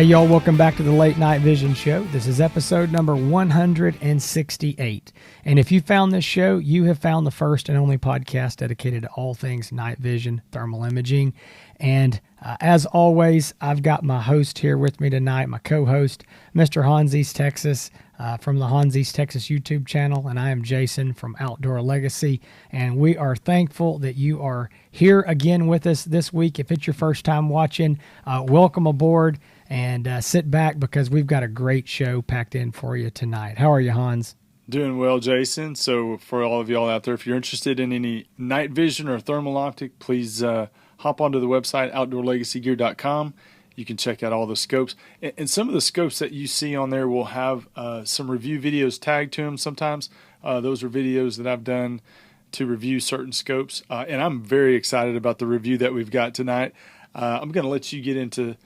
Hey y'all, welcome back to the Late Night Vision Show. This is episode number 168. And if you found this show, you have found the first and only podcast dedicated to all things night vision, thermal imaging. And as always, I've got my host here with me tonight, my co-host, Mr. Hans East Texas from the Hans East Texas YouTube channel. And I am Jason from Outdoor Legacy. And we are thankful that you are here again with us this week. If it's your first time watching, welcome aboard. And sit back because we've got a great show packed in for you tonight. How are you, Hans? Doing well, Jason. So for all of y'all out there, if you're interested in any night vision or thermal optic, please hop onto the website, outdoorlegacygear.com. You can check out all the scopes. And some of the scopes that you see on there will have some review videos tagged to them sometimes. Those are videos that I've done to review certain scopes. And I'm very excited about the review that we've got tonight. I'm going to let you get into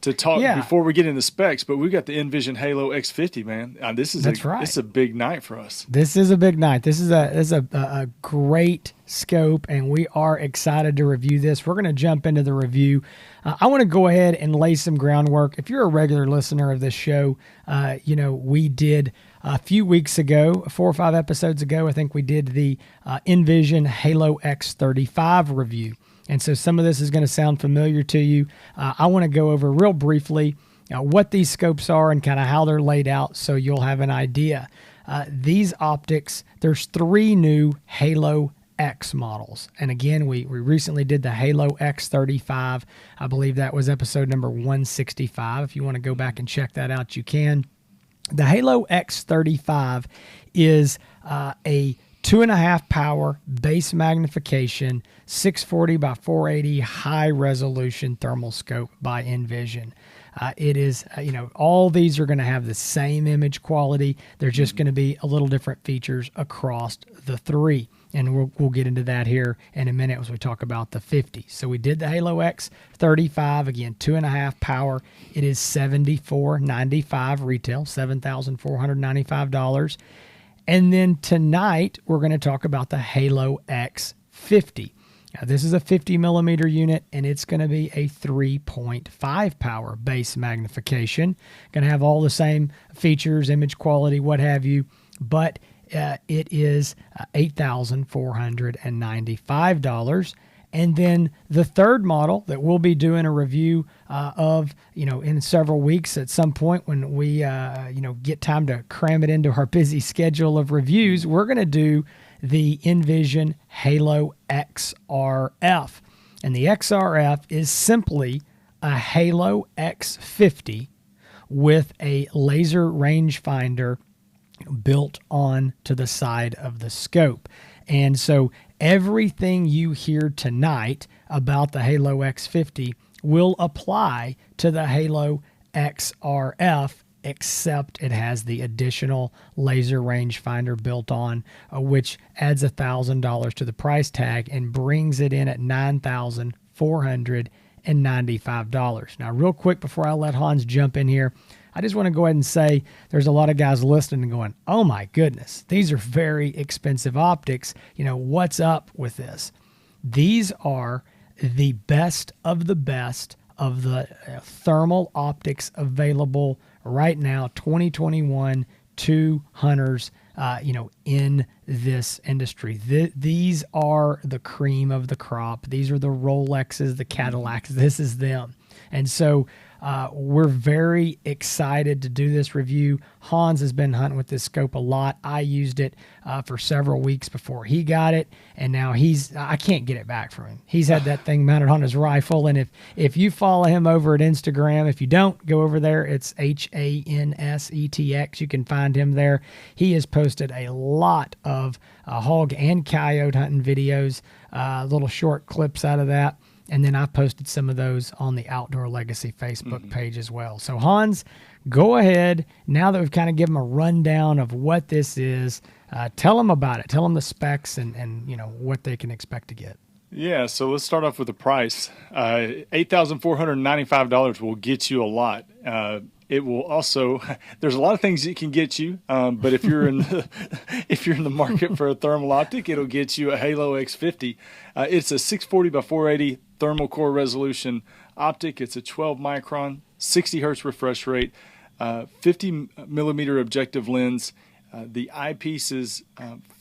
to talk before we get into specs, but we've got the N-Vision Halo X50, man. This is right. It's a big night for us. This is a big night. This is a great scope, and we are excited to review this. We're going to jump into the review. I want to go ahead and lay some groundwork. If you're a regular listener of this show, we did a few weeks ago, 4 or 5 episodes ago, I think we did the N-Vision Halo X35 review. And so some of this is going to sound familiar to you. I want to go over real briefly what these scopes are and kind of how they're laid out so you'll have an idea. These optics, there's 3 new Halo X models. And again, we recently did the Halo X35. I believe that was episode number 165. If you want to go back and check that out, you can. The Halo X35 is a 2.5 power base magnification, 640 by 480 high resolution thermal scope by N-Vision. It is, all these are going to have the same image quality. They're just going to be a little different features across the 3. And we'll get into that here in a minute as we talk about the 50. So we did the Halo X35, again, 2.5 power. It is $74.95 retail, $7,495. And then tonight, we're going to talk about the Halo X50. Now, this is a 50 millimeter unit, and it's going to be a 3.5 power base magnification. Going to have all the same features, image quality, what have you, but it is $8,495. And then the third model that we'll be doing a review of, in several weeks at some point when we, get time to cram it into our busy schedule of reviews, we're going to do the N-Vision Halo XRF. And the XRF is simply a Halo X50 with a laser rangefinder built on to the side of the scope. And so everything you hear tonight about the Halo X50 will apply to the Halo XRF, except it has the additional laser rangefinder built on, which adds $1,000 to the price tag and brings it in at $9,495. Now, real quick before I let Hans jump in here, I just want to go ahead and say there's a lot of guys listening and going, oh my goodness, these are very expensive optics. What's up with this? These are the best of the thermal optics available right now, 2021, to hunters, in this industry. These are the cream of the crop. These are the Rolexes, the Cadillacs. This is them. And so we're very excited to do this review. Hans has been hunting with this scope a lot. I used it for several weeks before he got it, and now I can't get it back from him. He's had that thing mounted on his rifle, and if you follow him over at Instagram, if you don't, go over there. It's HANSETX. You can find him there. He has posted a lot of hog and coyote hunting videos, little short clips out of that. And then I posted some of those on the Outdoor Legacy Facebook page as well. So Hans, go ahead. Now that we've kind of given them a rundown of what this is, tell them about it. Tell them the specs and what they can expect to get. Yeah, so let's start off with the price. $8,495 will get you a lot. It will also, there's a lot of things it can get you, but if you're in the market for a thermal optic, it'll get you a Halo X50. It's a 640 by 480 thermal core resolution optic. It's a 12 micron 60 hertz refresh rate, 50 millimeter objective lens. The eyepiece is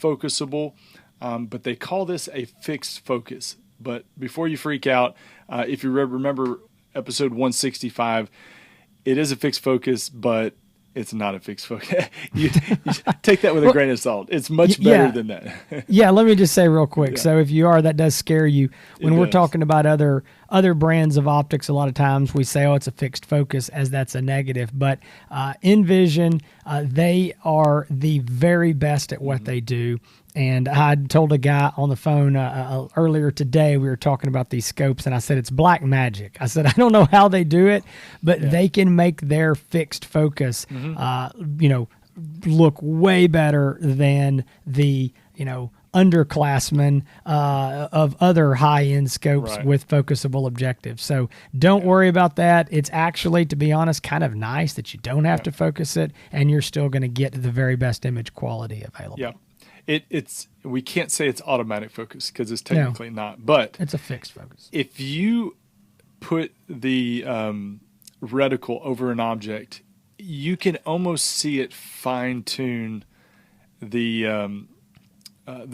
focusable, but they call this a fixed focus. But before you freak out, if you remember episode 165, it is a fixed focus, but it's not a fixed focus. you take that with a grain of salt. It's much better than that. Yeah, let me just say real quick. So if you are, that does scare you. When we're talking about other brands of optics, a lot of times we say, oh, it's a fixed focus, as that's a negative. But N-Vision, they are the very best at what they do. And I told a guy on the phone earlier today, we were talking about these scopes, and I said, it's black magic. I said, I don't know how they do it, but they can make their fixed focus, look way better than the, underclassmen of other high-end scopes with focusable objectives. So don't worry about that. It's actually, to be honest, kind of nice that you don't have to focus it, and you're still going to get the very best image quality available. Yeah. It's we can't say it's automatic focus because it's technically not, but it's a fixed focus. If you put the reticle over an object, you can almost see it fine tune the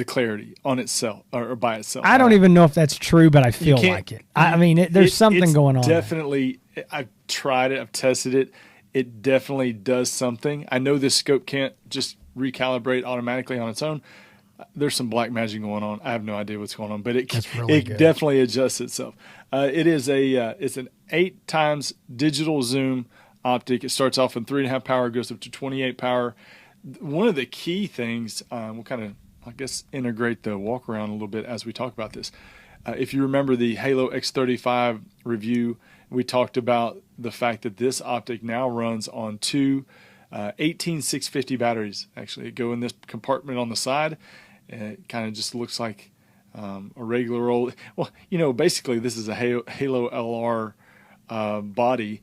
clarity on itself or by itself. I don't even know if that's true, but I feel like it. I mean, there's something going on. Definitely, I've tried it. I've tested it. It definitely does something. I know this scope can't just recalibrate automatically on its own. There's some black magic going on. I have no idea what's going on, but it definitely adjusts itself. It is it's an 8 times digital zoom optic. It starts off in 3.5 power, goes up to 28 power. One of the key things, we'll kind of, I guess, integrate the walk around a little bit as we talk about this. If you remember the Halo X35 review, we talked about the fact that this optic now runs on 2 18650 batteries. Actually, go in this compartment on the side. It kind of just looks like a regular old. Well, basically this is a Halo LR body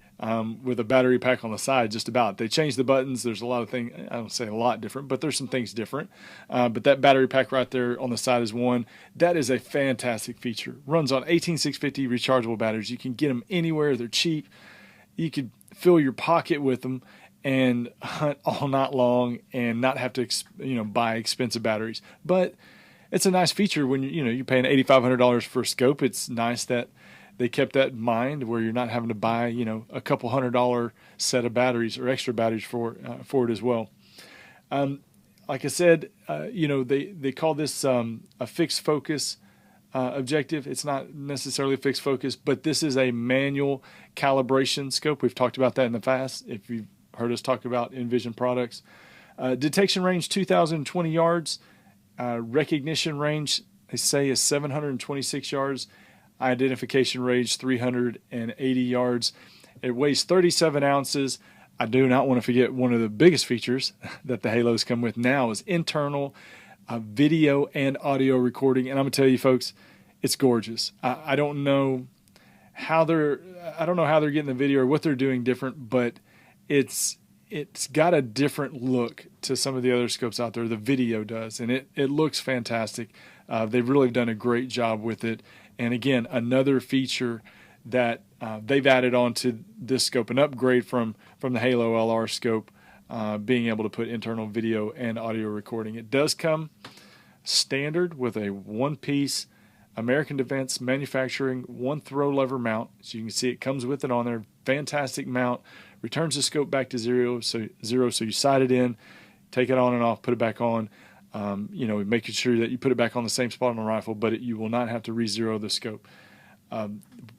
with a battery pack on the side. Just about. They changed the buttons. There's a lot of things. I don't say a lot different, but there's some things different. But that battery pack right there on the side is one. That is a fantastic feature. Runs on 18650 rechargeable batteries. You can get them anywhere. They're cheap. You could fill your pocket with them and hunt all night long and not have to buy expensive batteries. But it's a nice feature when you're paying $8,500 for a scope. It's nice that they kept that in mind, where you're not having to buy a couple $100 set of batteries or extra batteries for it as well. Like I said, they call this a fixed focus objective. It's not necessarily a fixed focus, but this is a manual calibration scope. We've talked about that in the past. If you've heard us talk about N-Vision products. Detection range 2,020 yards. Recognition range, they say, is 726 yards. Identification range 380 yards. It weighs 37 ounces. I do not want to forget one of the biggest features that the Halos come with now is internal video and audio recording. And I'm going to tell you, folks, it's gorgeous. I don't know how they're getting the video or what they're doing different, but it's got a different look to some of the other scopes out there. The video does, and it looks fantastic. They've really done a great job with it. And again, another feature that they've added on to this scope, an upgrade from the Halo LR scope, being able to put internal video and audio recording. It does come standard with a one-piece American Defense Manufacturing 1-throw lever mount. So you can see it comes with it on there. Fantastic mount. Returns the scope back to zero. So you sight it in, take it on and off, put it back on. Making sure that you put it back on the same spot on the rifle, but you will not have to re-zero the scope.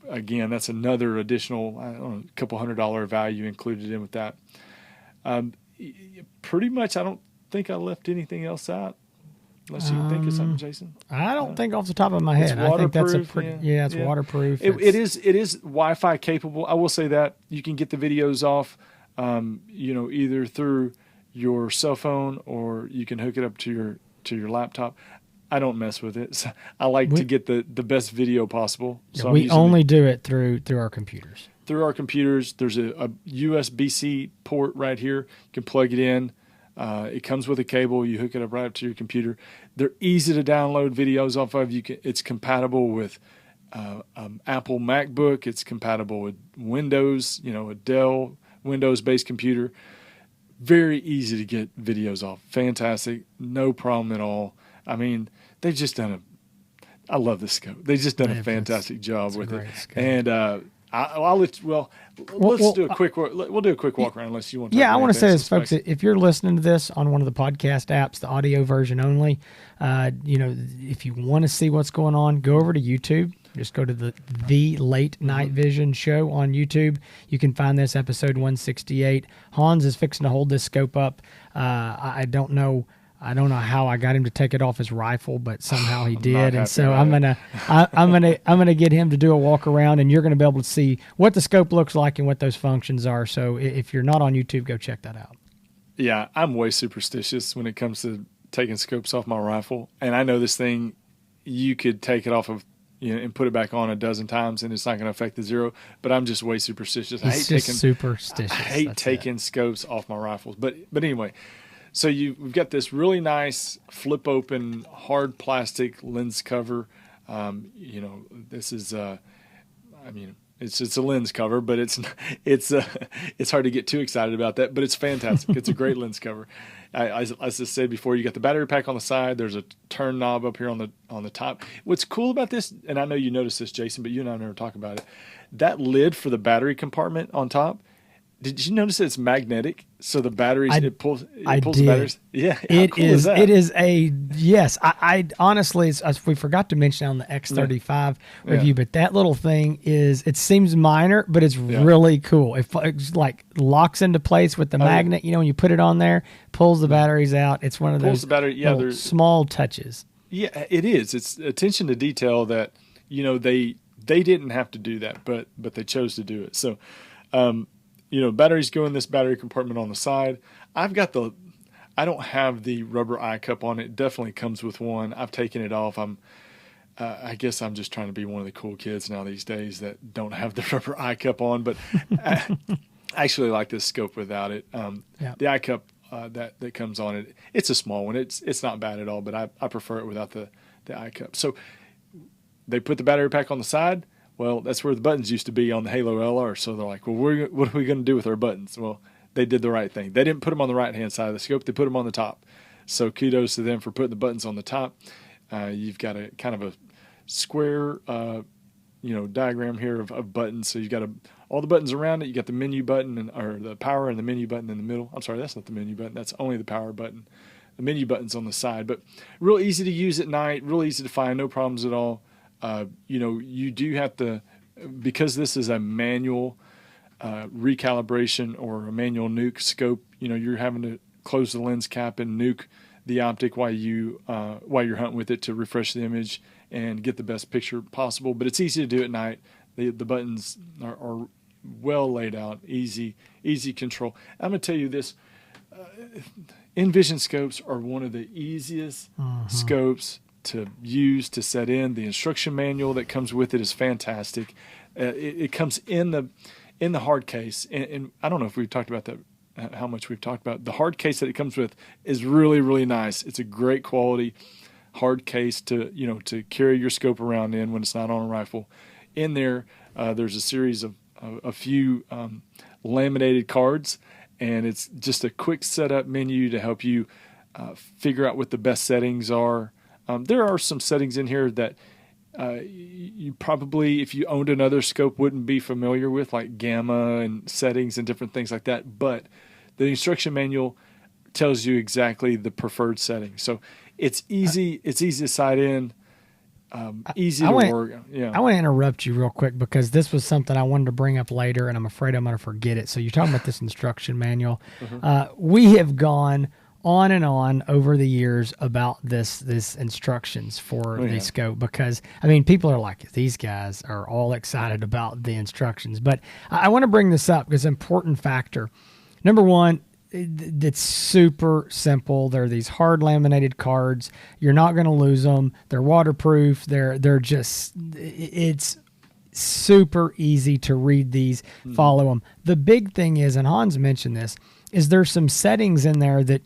Again, that's another additional, a couple $100 value included in with that. Pretty much, I don't think I left anything else out. Unless you think of something, Jason. I don't think off the top of my head. I think that's it's waterproof. It is Wi-Fi capable. I will say that you can get the videos off, either through your cell phone or you can hook it up to your laptop. I don't mess with it. So I like to get the best video possible. So we only do it through our computers. Through our computers, there's a USB-C port right here. You can plug it in. It comes with a cable. You hook it up right up to your computer. They're easy to download videos off of. It's compatible with Apple MacBook. It's compatible with Windows, a Dell Windows-based computer. Very easy to get videos off. Fantastic. No problem at all. I mean, they've just done I love this scope. They've just done a fantastic job with it. Scope. And I'll let let's do a quick we'll do a quick walk around unless you want to. Yeah, I want to say this, folks. If you're listening to this on one of the podcast apps, the audio version only, if you want to see what's going on, go over to YouTube. Just go to the Late Night Vision show on YouTube. You can find this episode 168. Hans is fixing to hold this scope up. I don't know how I got him to take it off his rifle, but somehow he did. And so I'm gonna get him to do a walk around, and you're gonna be able to see what the scope looks like and what those functions are. So if you're not on YouTube, go check that out. Yeah, I'm way superstitious when it comes to taking scopes off my rifle, and I know this thing. You could take it off of. And put it back on a dozen times, and it's not going to affect the zero. But I'm just way superstitious. I hate taking scopes off my rifles. But anyway, so we've got this really nice flip open hard plastic lens cover. This is it's a lens cover, but it's hard to get too excited about that. But it's fantastic. It's a great lens cover. As I said before, you got the battery pack on the side. There's a turn knob up here on the top. What's cool about this, and I know you noticed this, Jason, but you and I never talk about it. That lid for the battery compartment on top. Did you notice that it's magnetic? So the batteries it pulls the batteries. Yeah, it is. Cool it is a yes. I honestly, we forgot to mention on the X35 review, but that little thing it seems minor, but it's really cool. It's like locks into place with the magnet. When you put it on there, pulls the batteries out. It's one of those there's small touches. Yeah, it is. It's attention to detail that they didn't have to do that, but they chose to do it. So. Batteries go in this battery compartment on the side. I don't have the rubber eye cup on it. It definitely comes with one. I've taken it off. I guess I'm just trying to be one of the cool kids now these days that don't have the rubber eye cup on, but I actually like this scope without it. The eye cup that comes on it, it's a small one. It's not bad at all, but I prefer it without the eye cup. So they put the battery pack on the side. Well, that's where the buttons used to be on the Halo LR. So they're like, well, what are we going to do with our buttons? Well, they did the right thing. They didn't put them on the right-hand side of the scope. They put them on the top. So kudos to them for putting the buttons on the top. You've got a kind of a square, diagram here of buttons. So you've got all the buttons around it. You got the menu button or the power and the menu button in the middle. I'm sorry, that's not the menu button. That's only the power button. The menu button's on the side. But real easy to use at night. Real easy to find. No problems at all. You do have to, because this is a manual recalibration or a manual nuke scope, you're having to close the lens cap and nuke the optic while you're hunting with it to refresh the image and get the best picture possible. But it's easy to do at night. The buttons are well laid out, easy control. I'm going to tell you this, N-Vision scopes are one of the easiest scopes to use, to set in. The instruction manual that comes with it is fantastic. It comes in the hard case, and I don't know if we've talked about that, how much we've talked about. The hard case that it comes with is really, really nice. It's a great quality hard case to carry your scope around in when it's not on a rifle. In there, there's a series of a few laminated cards, and it's just a quick setup menu to help you figure out what the best settings are. There are some settings in here that you probably, if you owned another scope, wouldn't be familiar with, like gamma and settings and different things like that. But the instruction manual tells you exactly the preferred setting. So it's easy. It's easy to sight in, easy to work. Yeah. I want to interrupt you real quick because this was something I wanted to bring up later, and I'm afraid I'm going to forget it. So you're talking about this instruction manual. We have gone on and on over the years about this instructions for the scope, because people are like, these guys are all excited about the instructions, but I want to bring this up because important factor. Number one, it's super simple. They're these hard laminated cards. You're not going to lose them. They're waterproof. It's super easy to read these, follow them. The big thing is, and Hans mentioned this, is there's some settings in there that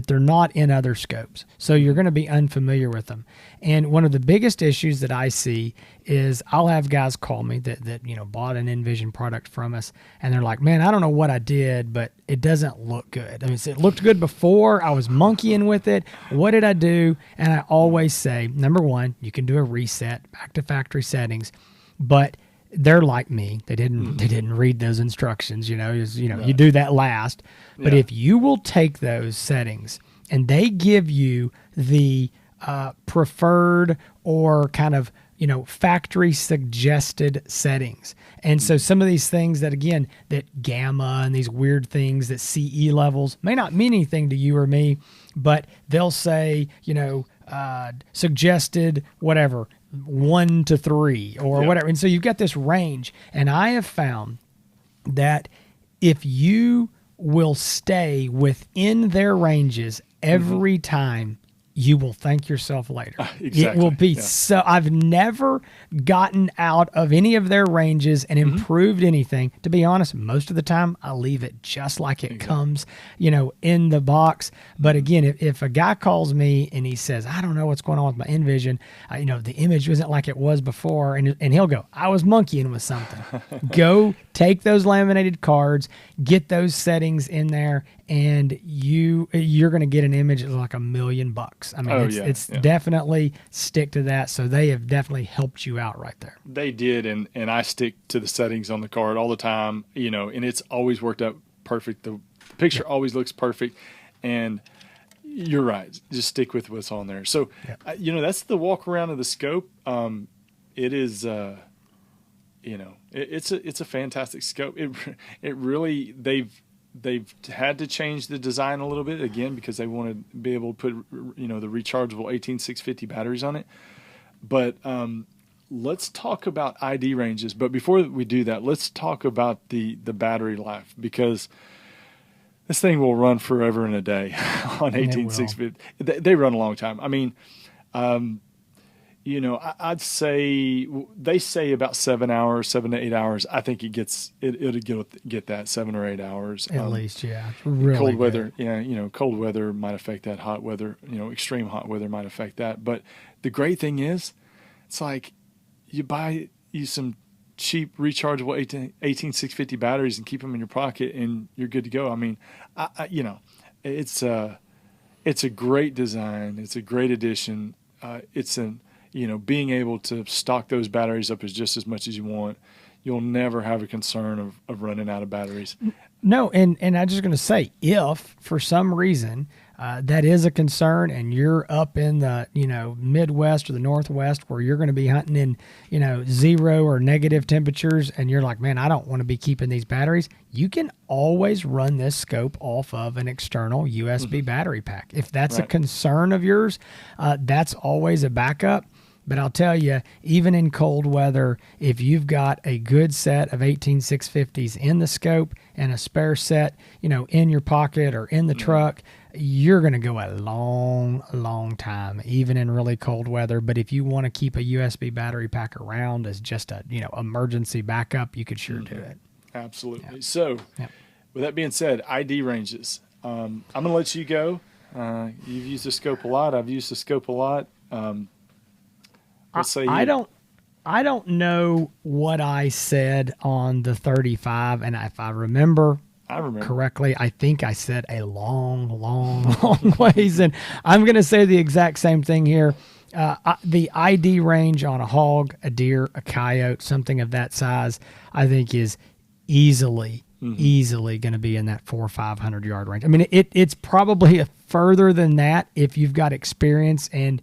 they're not in other scopes. So you're going to be unfamiliar with them. And one of the biggest issues that I see is I'll have guys call me that bought an N-Vision product from us, and they're like, man, I don't know what I did, but it doesn't look good. I mean, it looked good before. I was monkeying with it. What did I do? And I always say, number one, you can do a reset back to factory settings, but they're like me. They didn't read those instructions. You do that last. But if you will take those settings and they give you the preferred or kind of factory suggested settings, and so some of these things that gamma and these weird things that CE levels may not mean anything to you or me, but they'll say suggested whatever 1 to 3 or whatever. And so you've got this range. And I have found that if you will stay within their ranges every time, you will thank yourself later. Exactly. It will be so. I've never gotten out of any of their ranges and improved anything. To be honest, most of the time I leave it just like it comes, in the box. But again, if a guy calls me and he says, I don't know what's going on with my N-Vision, the image isn't like it was before, and he'll go, I was monkeying with something. Go take those laminated cards, get those settings in there, and you're going to get an image that's like $1 million. I mean, it's definitely stick to that. So they have definitely helped you out right there. They did, and I stick to the settings on the card all the time, and it's always worked out perfect. The picture always looks perfect, and you're right. Just stick with what's on there. So, that's the walk around of the scope. It is, it's a fantastic scope. It really, they've had to change the design a little bit again because they want to be able to put the rechargeable 18650 batteries on it. But let's talk about ID ranges. But before we do that, let's talk about the battery life, because this thing will run forever and a day on 18650. They run a long time. I mean, I'd say they say about 7 hours, 7 to 8 hours. I think it'll get that 7 or 8 hours at least. Yeah, really cold weather. Yeah, cold weather might affect that. Hot weather, extreme hot weather might affect that. But the great thing is, it's like you buy some cheap rechargeable 18650 batteries and keep them in your pocket, and you're good to go. I mean, it's a great design. It's a great addition. Being able to stock those batteries up is just as much as you want. You'll never have a concern of running out of batteries. No, and I'm just going to say, if for some reason that is a concern and you're up in the Midwest or the Northwest where you're going to be hunting in 0 or negative temperatures, and you're like, man, I don't want to be keeping these batteries, you can always run this scope off of an external USB battery pack. If that's a concern of yours, that's always a backup. But I'll tell you, even in cold weather, if you've got a good set of 18650s in the scope and a spare set, in your pocket or in the truck, you're going to go a long, long time, even in really cold weather. But if you want to keep a USB battery pack around as just a, emergency backup, you could sure do it. Absolutely. Yeah. So with that being said, ID ranges. I'm going to let you go. You've used the scope a lot. I've used the scope a lot. I don't know what I said on the 35, and if I remember correctly, I think I said a long, long, long ways, and I'm going to say the exact same thing here. The ID range on a hog, a deer, a coyote, something of that size, I think is easily going to be in that 400 or 500 yard range. I mean, it's probably further than that if you've got experience and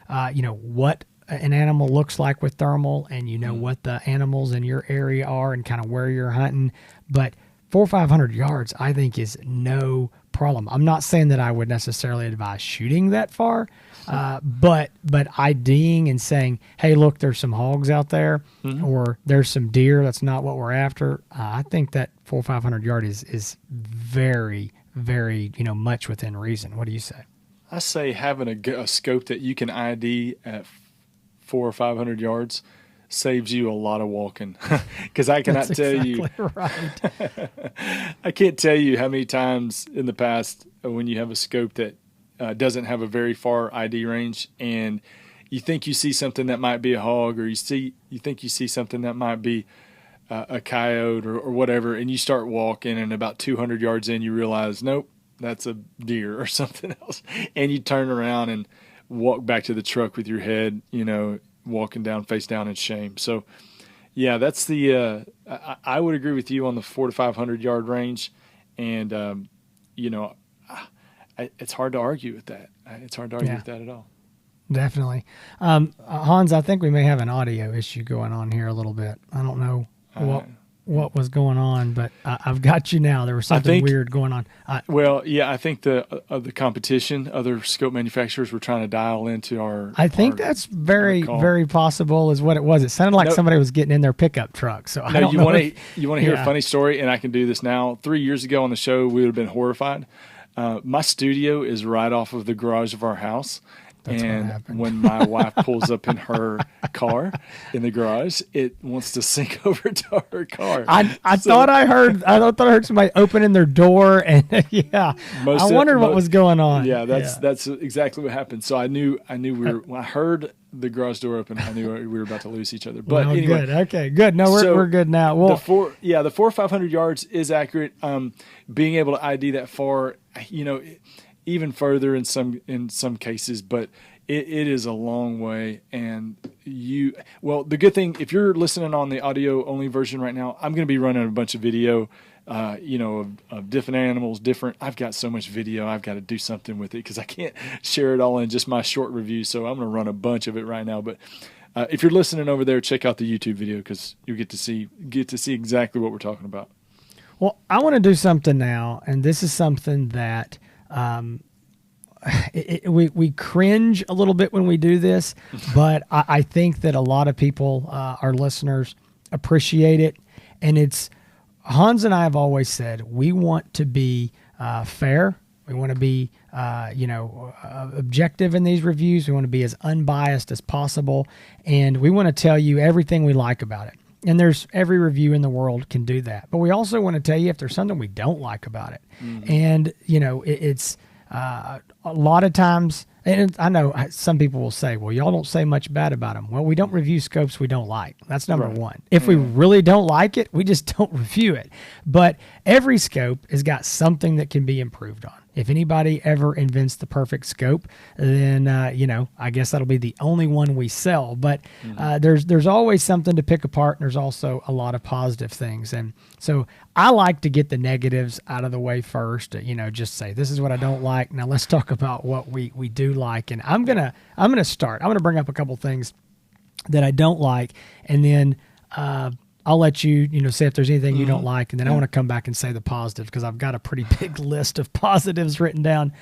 what an animal looks like with thermal, and what the animals in your area are and kind of where you're hunting. But 400 or 500 yards, I think, is no problem. I'm not saying that I would necessarily advise shooting that far, but IDing and saying, hey, look, there's some hogs out there, or there's some deer. That's not what we're after. I think that 400 or 500 yard is very, very, much within reason. What do you say? I say having a scope that you can ID at 400 or 500 yards, saves you a lot of walking. Because I cannot That's tell exactly you, right. I can't tell you how many times in the past when you have a scope that doesn't have a very far ID range, and you think you see something that might be a hog, or you think you see something that might be a coyote or whatever, and you start walking, and about 200 yards in, you realize, nope, that's a deer or something else, and you turn around and walk back to the truck with your head, walking down face down in shame. So, yeah, that's the. I would agree with you on the 400 to 500 yard range, and it's hard to argue with that. It's hard to argue with that at all. Definitely. Hans, I think we may have an audio issue going on here a little bit. I don't know what was going on, but I've got you now. There was something weird going on. I think the competition, other scope manufacturers were trying to dial into our. I think that's very, very possible is what it was. It sounded like somebody was getting in their pickup truck. So I don't know. You want to hear a funny story, and I can do this now. 3 years ago on the show, we would have been horrified. My studio is right off of the garage of our house. And when my wife pulls up in her car in the garage, it wants to sink over to her car. I thought I heard somebody opening their door, and I wondered what was going on. Yeah, that's exactly what happened. So I knew when I heard the garage door open, I knew we were about to lose each other. But anyway, good. Okay, good. No, we're good now. Well, the 400 or 500 yards is accurate. Being able to ID that far, even further in some cases, but it is a long way. And the good thing, if you're listening on the audio only version right now, I'm going to be running a bunch of video, of different animals, I've got so much video, I've got to do something with it because I can't share it all in just my short review. So I'm going to run a bunch of it right now. But if you're listening over there, check out the YouTube video because you'll get to see exactly what we're talking about. Well, I want to do something now, and this is something that we cringe a little bit when we do this, but I think that a lot of people, our listeners, appreciate it. And it's Hans and I have always said we want to be fair. We want to be objective in these reviews. We want to be as unbiased as possible, and we want to tell you everything we like about it. And there's every review in the world can do that. But we also want to tell you if there's something we don't like about it. Mm-hmm. And, it's a lot of times, and I know some people will say, well, y'all don't say much bad about them. Well, we don't review scopes we don't like. That's number one. If we really don't like it, we just don't review it. But every scope has got something that can be improved on. If anybody ever invents the perfect scope, then, I guess that'll be the only one we sell. But there's always something to pick apart, and there's also a lot of positive things. And so I like to get the negatives out of the way first, just say, this is what I don't like. Now let's talk about what we do like. And I'm going to start. I'm going to bring up a couple things that I don't like, and then I'll let you, say if there's anything you don't like, and then I want to come back and say the positives because I've got a pretty big list of positives written down.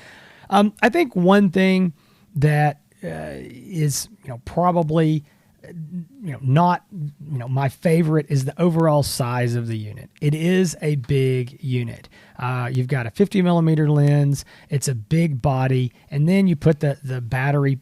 I think one thing that is, probably, not, my favorite is the overall size of the unit. It is a big unit. You've got a 50 millimeter lens. It's a big body, and then you put the battery,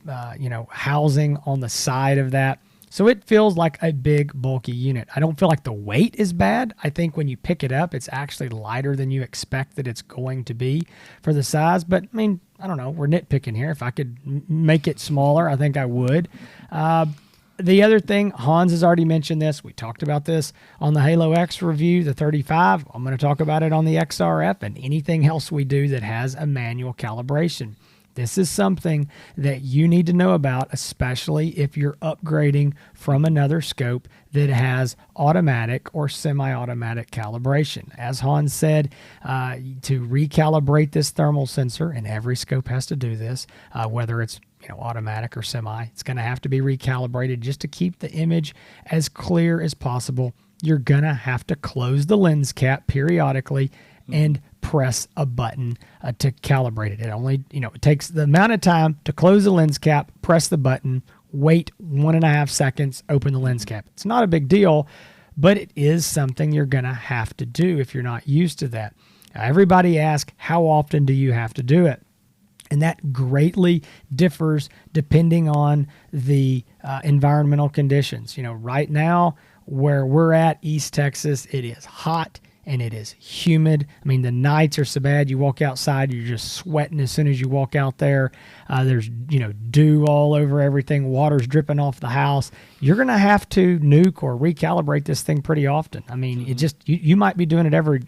housing on the side of that. So it feels like a big, bulky unit. I don't feel like the weight is bad. I think when you pick it up, it's actually lighter than you expect that it's going to be for the size. But, I mean, I don't know. We're nitpicking here. If I could make it smaller, I think I would. The other thing, Hans has already mentioned this. We talked about this on the Halo X review, the 35. I'm going to talk about it on the XRF and anything else we do that has a manual calibration. This is something that you need to know about, especially if you're upgrading from another scope that has automatic or semi-automatic calibration. As Hans said, to recalibrate this thermal sensor, and every scope has to do this, whether it's automatic or semi, it's going to have to be recalibrated just to keep the image as clear as possible. You're going to have to close the lens cap periodically and press a button to calibrate it. It only, it takes the amount of time to close the lens cap, press the button, wait 1.5 seconds, open the lens cap. It's not a big deal, but it is something you're going to have to do if you're not used to that. Everybody asks, how often do you have to do it? And that greatly differs depending on the environmental conditions. You know, right now where we're at, East Texas, it is hot and it is humid. I mean, the nights are so bad. You walk outside, you're just sweating as soon as you walk out there. There's, you know, dew all over everything. Water's dripping off the house. You're going to have to nuke or recalibrate this thing pretty often. I mean, it just, you might be doing it every,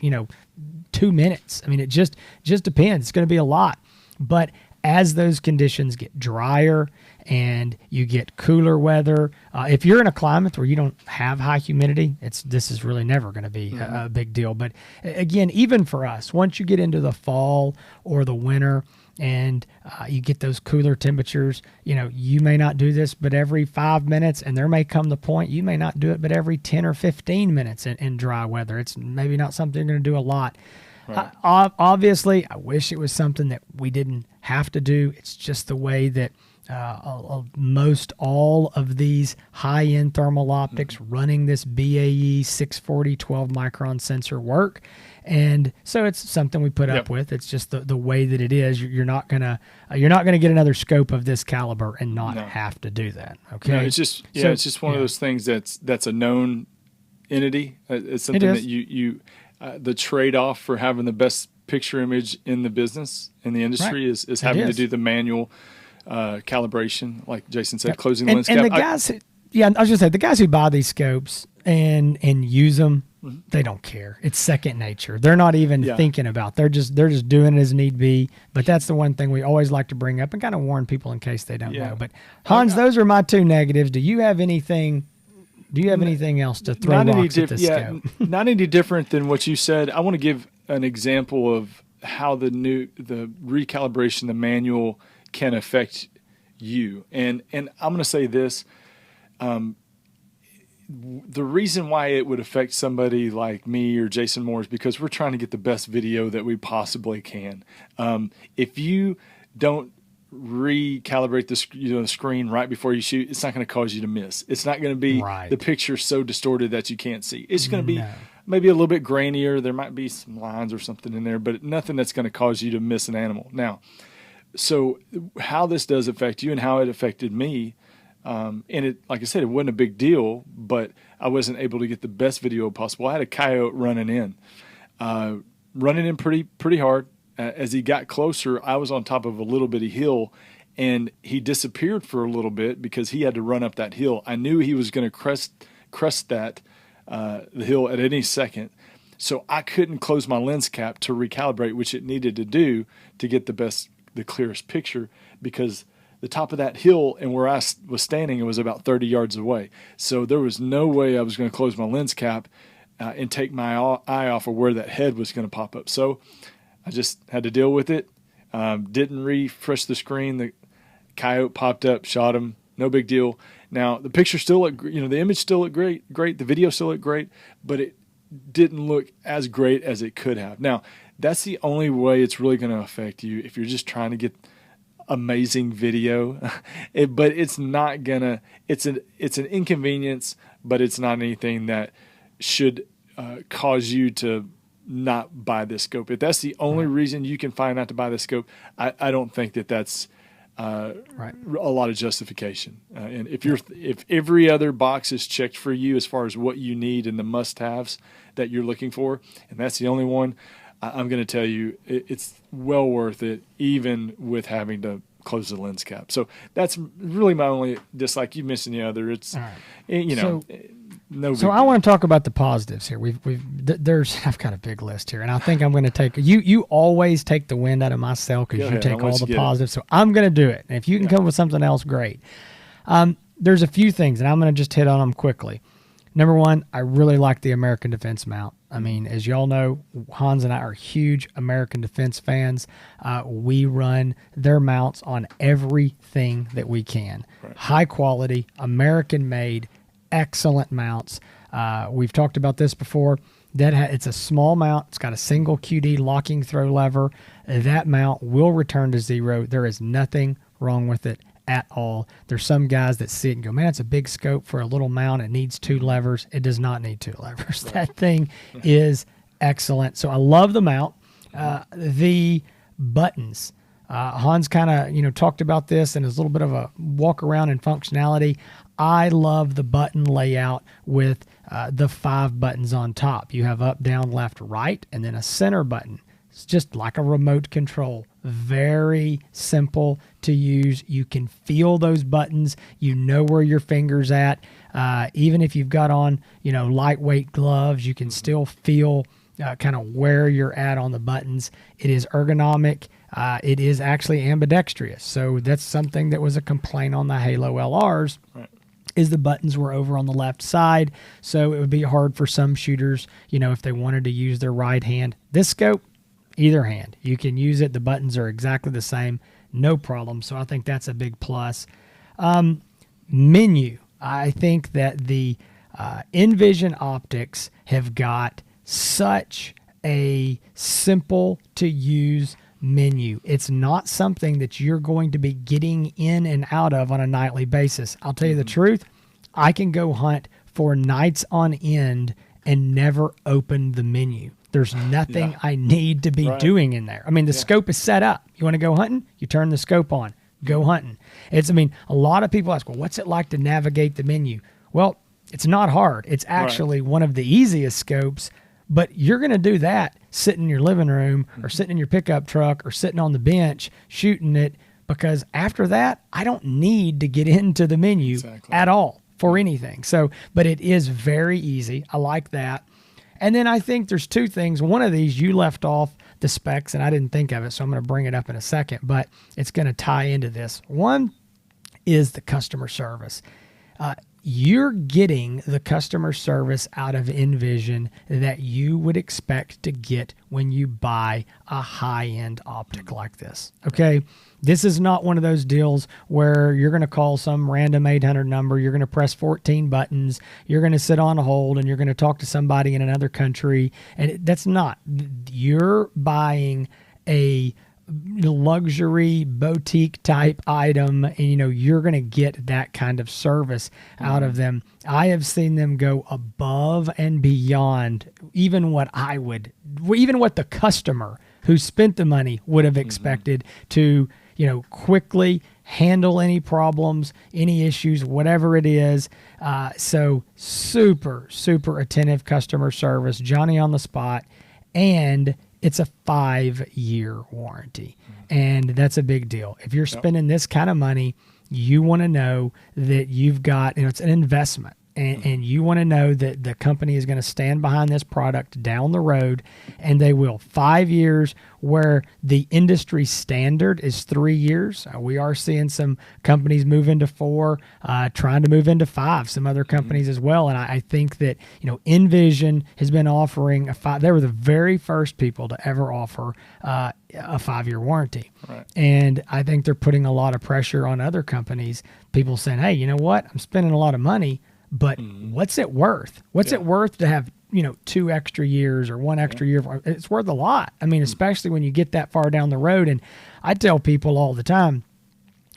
2 minutes. I mean, it just depends. It's going to be a lot. But as those conditions get drier and you get cooler weather, if you're in a climate where you don't have high humidity, this is really never going to be a big deal. But again, even for us, once you get into the fall or the winter and you get those cooler temperatures, you may not do this but every 5 minutes, and there may come the point you may not do it but every 10 or 15 minutes in dry weather. It's maybe not something you're going to do a lot. Right. Obviously, I wish it was something that we didn't have to do. It's just the way that most all of these high-end thermal optics running this BAE 640 12 micron sensor work. And so it's something we put up with. It's just the way that it is. You're not gonna get another scope of this caliber and not have to do that. Okay. No, it's just one of those things that's a known entity. It's something that you the trade-off for having the best picture image in the business, in the industry, is having to do the manual calibration, like Jason said, closing the lens cap. And the guys, I was going to say, the guys who buy these scopes and use them, they don't care. It's second nature. They're not even thinking about. They're just doing it as need be. But that's the one thing we always like to bring up and kind of warn people in case they don't know. But Hans, those are my two negatives. Do you have anything? Do you have anything else to throw rocks at the scope? Not any different than what you said. I want to give an example of how the recalibration, the manual, can affect you. And I'm going to say this. The reason why it would affect somebody like me or Jason Moore is because we're trying to get the best video that we possibly can. If you don't recalibrate the screen right before you shoot, it's not going to cause you to miss. It's not going to be the picture so distorted that you can't see. It's going to be maybe a little bit grainier. There might be some lines or something in there, but nothing that's going to cause you to miss an animal. Now, so how this does affect you and how it affected me, and it, like I said, it wasn't a big deal, but I wasn't able to get the best video possible. I had a coyote running in pretty hard. As he got closer, I was on top of a little bitty hill, and he disappeared for a little bit because he had to run up that hill. I knew he was going to crest the hill at any second, so I couldn't close my lens cap to recalibrate, which it needed to do to get the clearest picture, because the top of that hill and where I was standing, it was about 30 yards away. So there was no way I was going to close my lens cap and take my eye off of where that head was going to pop up. So I just had to deal with it. Didn't refresh the screen. The coyote popped up, shot him. No big deal. Now the picture still looked, the image still looked great. The video still looked great, but it didn't look as great as it could have. Now that's the only way it's really going to affect you, if you're just trying to get amazing video. But it's not gonna. It's an inconvenience, but it's not anything that should cause you to not buy this scope. If that's the only reason you can find not to buy this scope, I don't think that's a lot of justification. And if every other box is checked for you as far as what you need and the must-haves that you're looking for, and that's the only one, I'm going to tell you it's well worth it, even with having to close the lens cap. So that's really my only dislike. You mentioned the other. It's no. So I want to talk about the positives here. I've got a big list here, and I think I'm going to take you. You always take the wind out of my sail because you take all the positives. So I'm going to do it. And if you can come with something else, great. There's a few things, and I'm going to just hit on them quickly. Number one, I really like the American Defense mount. I mean, as y'all know, Hans and I are huge American Defense fans. We run their mounts on everything that we can. Right. High quality, American made, excellent mounts. We've talked about this before. It's a small mount. It's got a single QD locking throw lever. That mount will return to zero. There is nothing wrong with it at all. There's some guys that see it and go, man, it's a big scope for a little mount. It needs 2 levers. It does not need 2 levers. Right. That thing is excellent. So I love the mount. The buttons Hans kind of, talked about this and is a little bit of a walk around and functionality. I love the button layout with the 5 buttons on top. You have up, down, left, right, and then a center button. It's just like a remote control. Very simple to use. You can feel those buttons. You know where your finger's at. Even if you've got on, lightweight gloves, you can still feel kind of where you're at on the buttons. It is ergonomic. It is actually ambidextrous. So that's something that was a complaint on the Halo LRs. Right. Is the buttons were over on the left side. So it would be hard for some shooters, if they wanted to use their right hand. This scope, either hand. You can use it. The buttons are exactly the same. No problem. So I think that's a big plus. Menu. I think that the N-Vision optics have got such a simple to use menu. It's not something that you're going to be getting in and out of on a nightly basis. I'll tell you the truth. I can go hunt for nights on end and never open the menu. There's nothing I need to be doing in there. I mean, the scope is set up. You want to go hunting? You turn the scope on. Go hunting. A lot of people ask, well, what's it like to navigate the menu? Well, it's not hard. It's actually one of the easiest scopes, but you're going to do that sitting in your living room or sitting in your pickup truck or sitting on the bench shooting it, because after that, I don't need to get into the menu at all for anything. So, but it is very easy. I like that. And then I think there's 2 things. One of these you left off the specs, and I didn't think of it, so I'm going to bring it up in a second, but it's going to tie into this. One is the customer service. You're getting the customer service out of N-Vision that you would expect to get when you buy a high-end optic like this, okay? This is not one of those deals where you're going to call some random 800 number, you're going to press 14 buttons, you're going to sit on a hold, and you're going to talk to somebody in another country, and that's not. You're buying a luxury boutique type item, and you're going to get that kind of service out of them. I have seen them go above and beyond even what the customer who spent the money would have expected to quickly handle any problems, any issues, whatever it is. So super attentive customer service, Johnny on the spot, and it's a 5-year warranty. And that's a big deal. If you're spending this kind of money, you want to know that you've got, it's an investment. And you want to know that the company is going to stand behind this product down the road, and they will. 5 years, where the industry standard is 3 years. We are seeing some companies move into 4, trying to move into 5, some other companies as well. And I think that, N-Vision has been offering a 5. They were the very first people to ever offer a 5-year warranty. Right. And I think they're putting a lot of pressure on other companies, people saying, hey, you know what? I'm spending a lot of money, but what's it worth? What's it worth to have, 2 extra years or 1 extra year? It's worth a lot. I mean, especially when you get that far down the road. And I tell people all the time,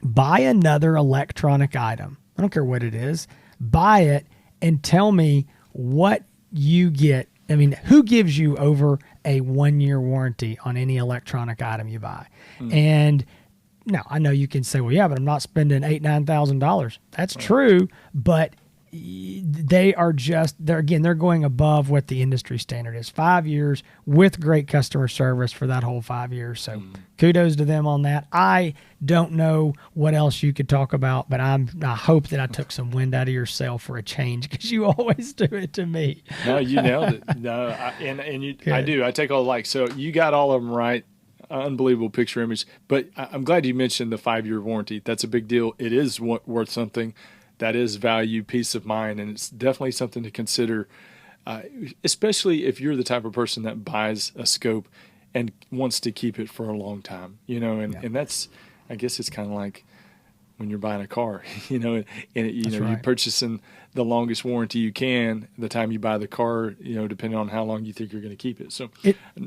buy another electronic item. I don't care what it is. Buy it and tell me what you get. I mean, who gives you over a 1-year warranty on any electronic item you buy? And now I know you can say, well, yeah, but I'm not spending $8,000-9,000. That's true, but they're going above what the industry standard is. 5 years with great customer service for that whole 5 years. So kudos to them on that. I don't know what else you could talk about, but I hope that I took some wind out of your sail for a change, because you always do it to me. No, you nailed it. No, I do. I take all the likes. So you got all of them right. Unbelievable picture image. But I'm glad you mentioned the 5-year warranty. That's a big deal. It is worth something. That is value, peace of mind, and it's definitely something to consider, especially if you're the type of person that buys a scope and wants to keep it for a long time, and that's, I guess it's kind of like when you're buying a car, and you're purchasing the longest warranty you can the time you buy the car, depending on how long you think you're going to keep it. So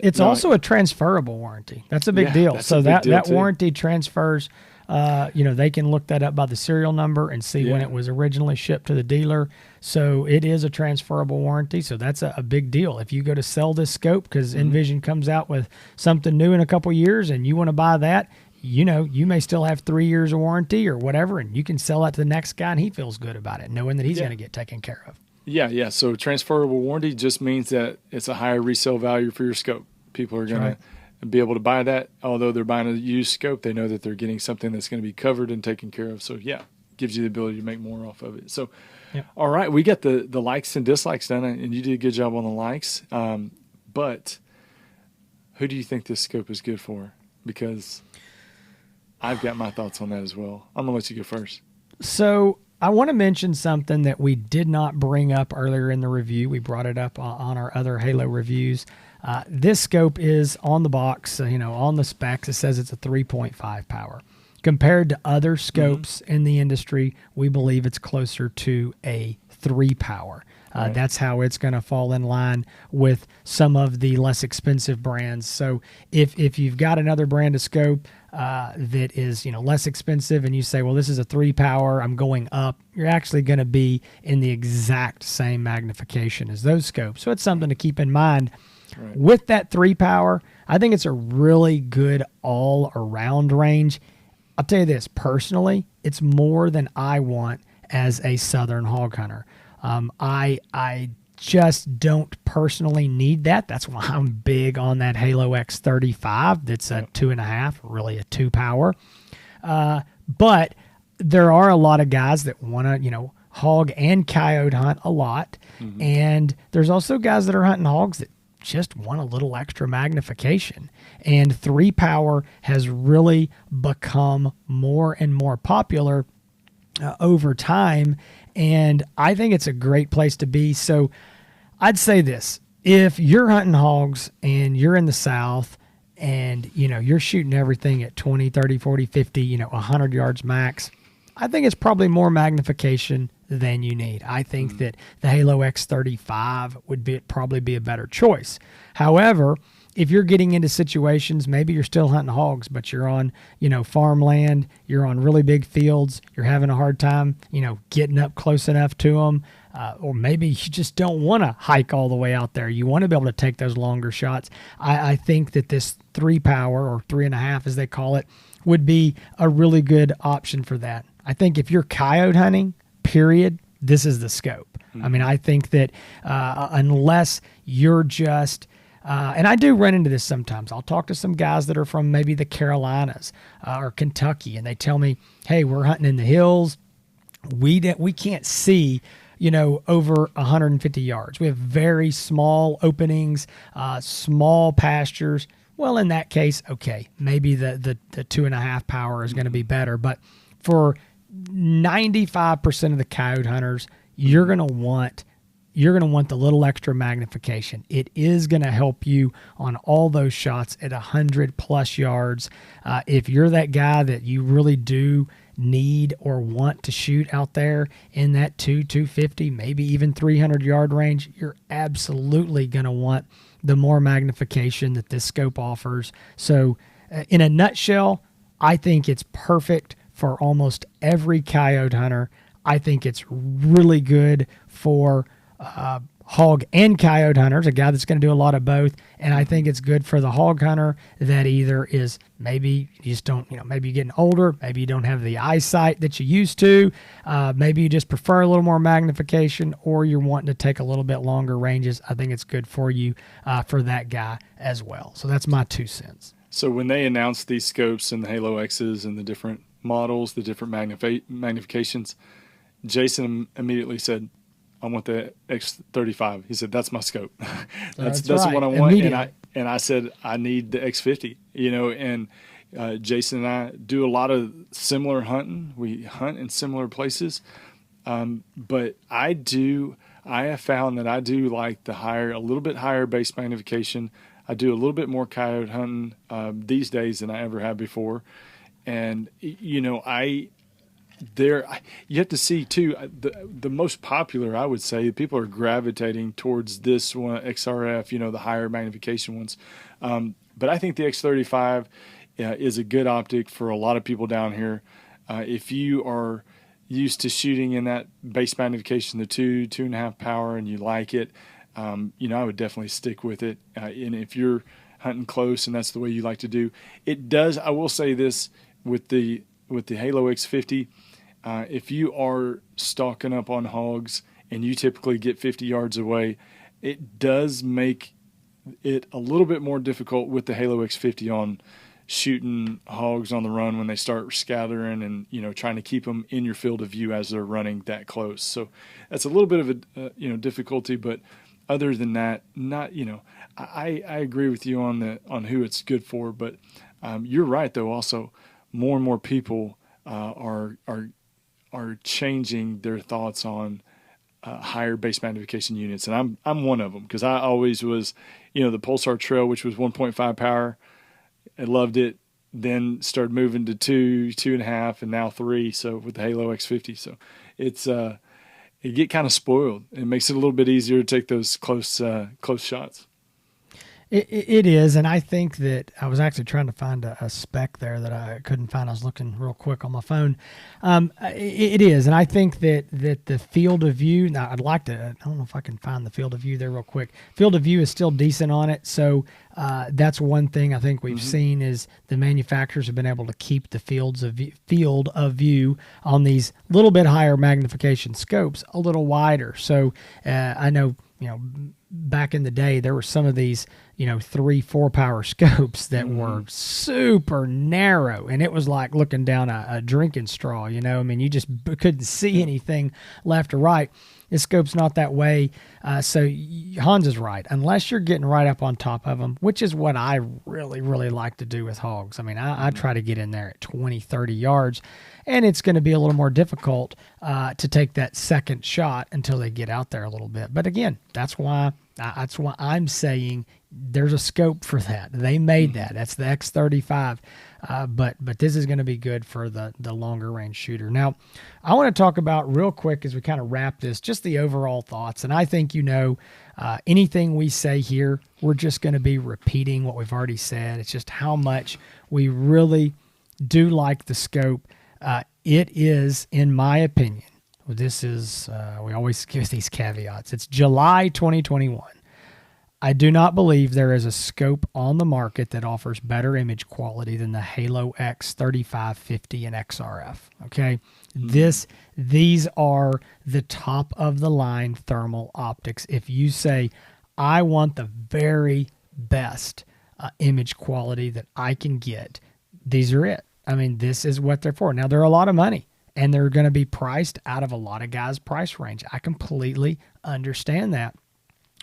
it's also a transferable warranty. That's a big deal. So that warranty transfers. They can look that up by the serial number and see when it was originally shipped to the dealer. So it is a transferable warranty. So that's a big deal. If you go to sell this scope, because N-Vision comes out with something new in a couple years and you want to buy that, you may still have 3 years of warranty or whatever, and you can sell that to the next guy and he feels good about it, knowing that he's going to get taken care of. Yeah. So transferable warranty just means that it's a higher resale value for your scope. People are going to be able to buy that. Although they're buying a used scope, they know that they're getting something that's going to be covered and taken care of. So, yeah, gives you the ability to make more off of it. So, all right, we got the likes and dislikes done, and you did a good job on the likes. But who do you think this scope is good for? Because I've got my thoughts on that as well. I'm going to let you go first. So I want to mention something that we did not bring up earlier in the review. We brought it up on our other Halo reviews. This scope is on the box, on the specs. It says it's a 3.5 power. Compared to other scopes in the industry, we believe it's closer to a 3 power. That's how it's going to fall in line with some of the less expensive brands. So if you've got another brand of scope that is less expensive, and you say, well, this is a 3 power, I'm going up, you're actually going to be in the exact same magnification as those scopes. So it's something to keep in mind. Right. With that 3 power, I think it's a really good all-around range. I'll tell you this, personally, it's more than I want as a southern hog hunter. I just don't personally need that. That's why I'm big on that Halo X35. That's a 2.5, really a 2 power. But there are a lot of guys that want to, hog and coyote hunt a lot. Mm-hmm. And there's also guys that are hunting hogs that just want a little extra magnification. And 3 power has really become more and more popular over time. And I think it's a great place to be. So I'd say this, if you're hunting hogs and you're in the South and, you're shooting everything at 20, 30, 40, 50, 100 yards max, I think it's probably more magnification than you need. I think that the Halo X35 would probably be a better choice. However, if you're getting into situations, maybe you're still hunting hogs, but you're on, farmland, you're on really big fields, you're having a hard time, getting up close enough to them, or maybe you just don't want to hike all the way out there. You want to be able to take those longer shots. I think that this 3 power, or 3.5 as they call it, would be a really good option for that. I think if you're coyote hunting, period, this is the scope. Mm-hmm. I mean, I think that unless you're just and I do run into this sometimes. I'll talk to some guys that are from maybe the Carolinas or Kentucky, and they tell me, hey, we're hunting in the hills. We can't see, over 150 yards. We have very small openings, small pastures. Well, in that case, okay, maybe the 2.5 power is going to be better. But for 95% of the coyote hunters, you're going to want the little extra magnification. It is going to help you on all those shots at 100+ yards. If you're that guy that you really do need or want to shoot out there in that 250, maybe even 300 yard range, you're absolutely going to want the more magnification that this scope offers. So in a nutshell, I think it's perfect for almost every coyote hunter. I think it's really good for hog and coyote hunters, a guy that's going to do a lot of both. And I think it's good for the hog hunter that either is maybe you just don't, maybe you're getting older, maybe you don't have the eyesight that you used to, maybe you just prefer a little more magnification, or you're wanting to take a little bit longer ranges. I think it's good for you for that guy as well. So that's my 2 cents. So when they announced these scopes and the Halo X's and the different models, the different magnifications, Jason immediately said, I want the X35. He said, that's my scope. that's right. What I want. And I said, I need the X50, and Jason and I do a lot of similar hunting. We hunt in similar places. But I have found that I do like a little bit higher base magnification. I do a little bit more coyote hunting these days than I ever have before. And, you have to see too, the most popular, I would say, people are gravitating towards this one, XRF, the higher magnification ones. But I think the X35 is a good optic for a lot of people down here. If you are used to shooting in that base magnification, the 2.5 power, and you like it, I would definitely stick with it. And if you're hunting close and that's the way you like to do. It does. I will say this with the Halo X50, if you are stalking up on hogs and you typically get 50 yards away, it does make it a little bit more difficult with the Halo X50 on shooting hogs on the run when they start scattering and, trying to keep them in your field of view as they're running that close. So that's a little bit of a, difficulty, but other than that, not, I agree with you on who it's good for, but you're right though. Also, more and more people are changing their thoughts on higher base magnification units, and I'm one of them because I always was, the Pulsar Trail, which was 1.5 power. I loved it. Then started moving to 2.5, and now 3. So with the Halo X50, so it's you get kind of spoiled. It makes it a little bit easier to take those close shots. It is, and I think that I was actually trying to find a spec there that I couldn't find. I was looking real quick on my phone. It is, and I think that the field of view. Now, I'd like to. I don't know if I can find the field of view there real quick. Field of view is still decent on it, so that's one thing I think we've seen is the manufacturers have been able to keep the field of view on these little bit higher magnification scopes a little wider. So I know. Back in the day, there were some of these, 3-4 power scopes that were super narrow, and it was like looking down a drinking straw, you just couldn't see anything left or right. This scope's not that way. So Hans is right. Unless you're getting right up on top of them, which is what I really, really like to do with hogs. I mean, I try to get in there at 20, 30 yards, and it's going to be a little more difficult to take that second shot until they get out there a little bit. But again, that's why I'm saying there's a scope for that. They made that. That's the X35. But this is going to be good for the longer range shooter. Now, I want to talk about real quick as we kind of wrap this, just the overall thoughts. And I think, anything we say here, we're just going to be repeating what we've already said. It's just how much we really do like the scope. It is, in my opinion, this is, we always give these caveats. It's July 2021. I do not believe there is a scope on the market that offers better image quality than the Halo X3550 and XRF. Okay, these are the top of the line thermal optics. If you say, I want the very best image quality that I can get, these are it. I mean, this is what they're for. Now, they're a lot of money, and they're going to be priced out of a lot of guys' price range. I completely understand that.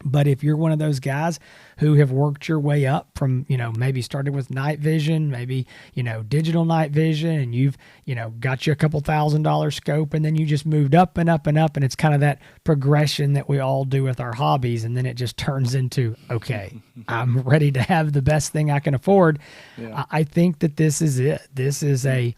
But if you're one of those guys who have worked your way up from, maybe started with night vision, maybe, digital night vision, and you've, got you a couple $1,000 scope, and then you just moved up and up and up, and it's kind of that progression that we all do with our hobbies, and then it just turns into, okay, I'm ready to have the best thing I can afford. Yeah. I think that this is it. This is a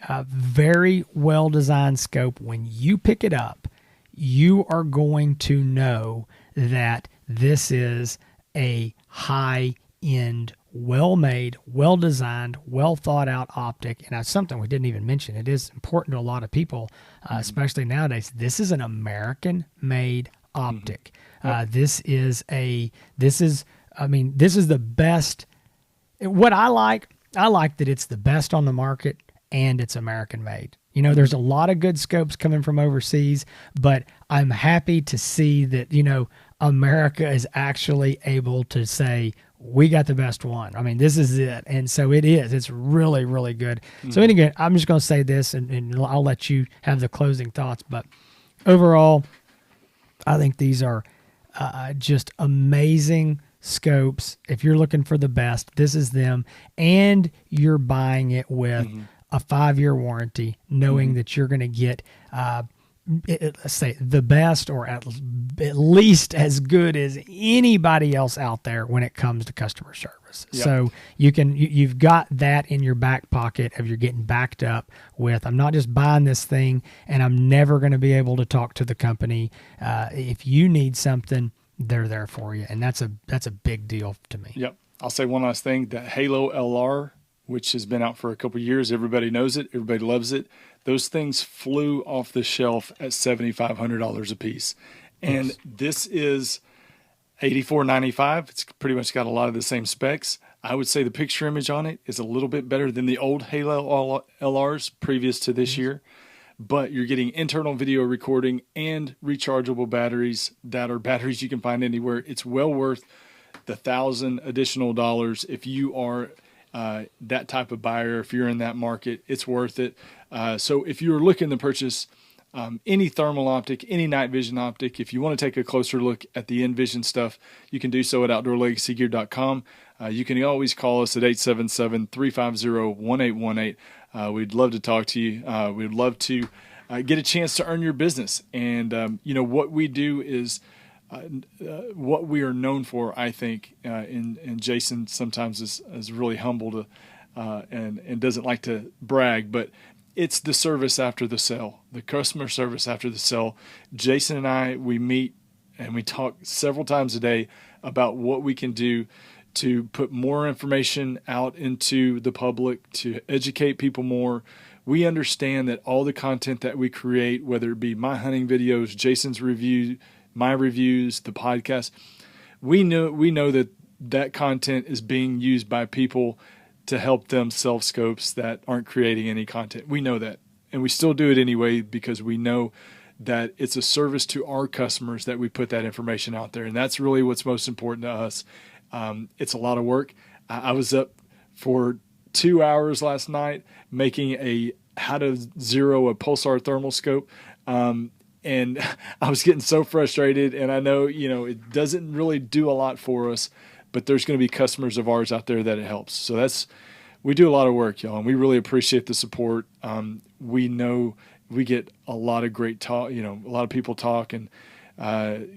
very well-designed scope. When you pick it up, you are going to know that this is a high-end, well-made, well-designed, well-thought-out optic. And that's something we didn't even mention. It is important to a lot of people, especially nowadays. This is an American-made optic. This is the best. What I like that it's the best on the market and it's American-made. There's a lot of good scopes coming from overseas, but I'm happy to see that, America is actually able to say, we got the best one. I mean, this is it. And so it is. It's really, really good. So anyway, I'm just going to say this, and I'll let you have the closing thoughts. But overall, I think these are just amazing scopes. If you're looking for the best, this is them. And you're buying it with a 5-year warranty, knowing that you're going to get, let's say, the best, or at least as good as anybody else out there when it comes to customer service. Yep. So you've got that in your back pocket of you're getting backed up with, I'm not just buying this thing and I'm never going to be able to talk to the company. If you need something, they're there for you, and that's a big deal to me. Yep. I'll say one last thing: that Halo LR, which has been out for a couple of years. Everybody knows it. Everybody loves it. Those things flew off the shelf at $7,500 a piece. And this is $84.95. It's pretty much got a lot of the same specs. I would say the picture image on it is a little bit better than the old Halo LRs previous to this year, but you're getting internal video recording and rechargeable batteries that are batteries you can find anywhere. It's well worth the $1,000 additional dollars if you are that type of buyer. If you're in that market, it's worth it. So if you're looking to purchase any thermal optic, any night vision optic, if you want to take a closer look at the N-Vision stuff, you can do so at outdoorlegacygear.com. You can always call us at 877-350-1818. We'd love to talk to you. We'd love to get a chance to earn your business. And, what we do is what we are known for, I think, and Jason sometimes is really humble to and doesn't like to brag, but it's the service after the sale, the customer service after the sale. Jason and I, we meet and we talk several times a day about what we can do to put more information out into the public, to educate people more. We understand that all the content that we create, whether it be my hunting videos, Jason's review, my reviews, the podcast, we know that content is being used by people to help them sell scopes that aren't creating any content. We know that, and we still do it anyway because we know that it's a service to our customers that we put that information out there, and that's really what's most important to us. It's a lot of work. I was up for 2 hours last night making how to zero a pulsar thermal scope, and I was getting so frustrated. And I know it doesn't really do a lot for us, but there's going to be customers of ours out there that it helps. So we do a lot of work, y'all, and we really appreciate the support. We know we get a lot of great talk. A lot of people talk and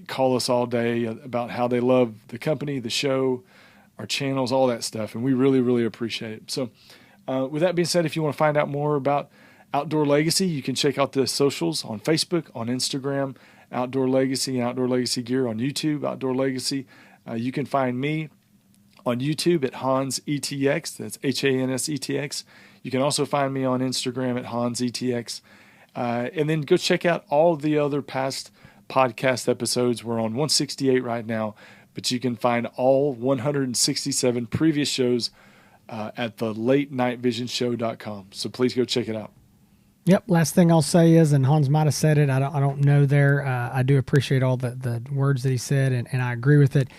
call us all day about how they love the company, the show, our channels, all that stuff, and we really, really appreciate it. So with that being said, if you want to find out more about Outdoor Legacy, you can check out the socials on Facebook, on Instagram, Outdoor Legacy and Outdoor Legacy Gear, on YouTube, Outdoor Legacy. You can find me on YouTube at Hans ETX. That's HANSETX. You can also find me on Instagram at Hans ETX. And then go check out all the other past podcast episodes. We're on 168 right now, but you can find all 167 previous shows at the latenightvision.show.com. So please go check it out. Yep. Last thing I'll say is, and Hans might have said it, I don't know there. I do appreciate all the words that he said, and I agree with it.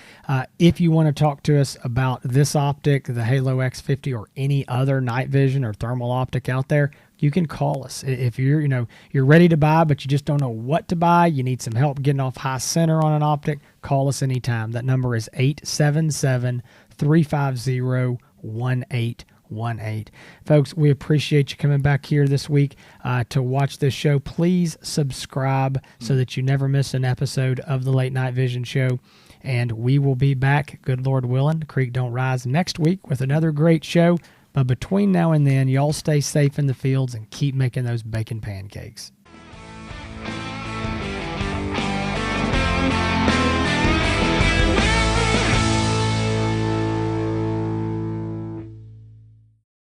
If you want to talk to us about this optic, the Halo X50, or any other night vision or thermal optic out there, you can call us. If you're ready to buy, but you just don't know what to buy, you need some help getting off high center on an optic, call us anytime. That number is 877-350-1818. Folks, we appreciate you coming back here this week to watch this show. Please subscribe so that you never miss an episode of the Late Night Vision Show. And we will be back, good Lord willing, Creek Don't Rise, next week with another great show. But between now and then, y'all stay safe in the fields and keep making those bacon pancakes.